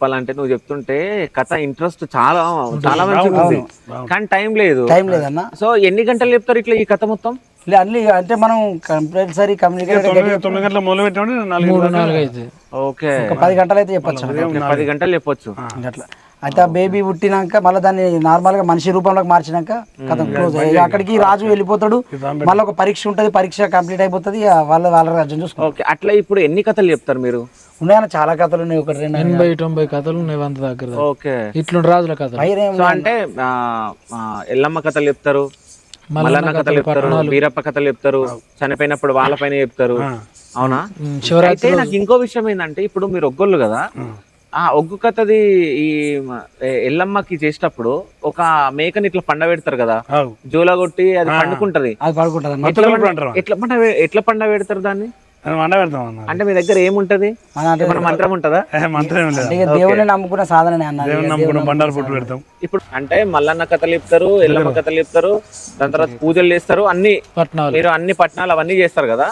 చెప్పాలంటే నువ్వు చెప్తుంటే కథ ఇంట్రెస్ట్ చాలా చాలా మంచిగా ఉంది, కానీ టైం లేదన్న. సో ఎన్ని గంటలు చెప్తారు ఇట్లా ఈ కథ మొత్తం? అన్ని అంటే మనం కంపల్సరీ కమ్యూనికేట్ 9 గంటల మొదలు పెట్టినప్పుడు 4 అయితే ఓకే 10 గంటలు అయితే చెప్పచ్చు 10 గంటలు చెప్పొచ్చు. అట్లా. అయితే ఆ బేబీ పుట్టినాక మళ్ళీ దాన్ని నార్మల్ గా మనిషి రూపంలోకి మార్చినాక కథ క్లోజ్. అక్కడికి రాజు వెళ్ళిపోతాడు, మళ్ళీ ఒక పరీక్ష ఉంటది, పరీక్ష కంప్లీట్ అయిపోతుంది, వాళ్ళ రాజ్యం చూసుకో. ఓకే, అట్లా ఇప్పుడు ఎన్ని కథలు చెప్తారు మీరు? ఉన్నాయన్న చాలా కథలు ఉన్నాయి, 1 2 80-90 కథలు ఉన్నాయి వంద దగ్గర. ఓకే, ఇట్లా రాజుల కథ. సో అంటే ఎల్లమ్మ కథలు చెప్తారు, మల్లన్న కథలు చెప్తారు, వీరప్ప కథలు చెప్తారు, చనిపోయినప్పుడు వాళ్ళ పైన చెప్తారు, అవునా? అయితే నాకు ఇంకో విషయం ఏంటంటే ఇప్పుడు మీరు ఒగ్గోళ్ళు కదా, ఆ ఒగ్గు కథది ఈ ఎల్లమ్మకి చేసేటప్పుడు ఒక మేకని ఇట్లా పండ పెడతారు కదా, జోలా కొట్టి అది పండుకుంటది, అది పడుకుంటది. ఎట్లా పండ పెడతారు దాన్ని? వండ పెడతాం అన్న. అంటే మీ దగ్గర ఏముంటది, మన మంత్రం ఉంటదా? మంత్రం ఏం లేదు, దేవుని నమ్ముకున్న సాధననే అన్నారు. దేవుని నమ్ముకున్న బండారు పుట్టు పెడతాం. ఇప్పుడు అంటే మల్లన్న కథలు చెప్తారు, ఎల్లమ్మ కథలు చెప్తారు, దాని తర్వాత పూజలు చేస్తారు, అన్ని పట్నాలు మీరు అన్ని పట్నాలు అవన్నీ చేస్తారు కదా.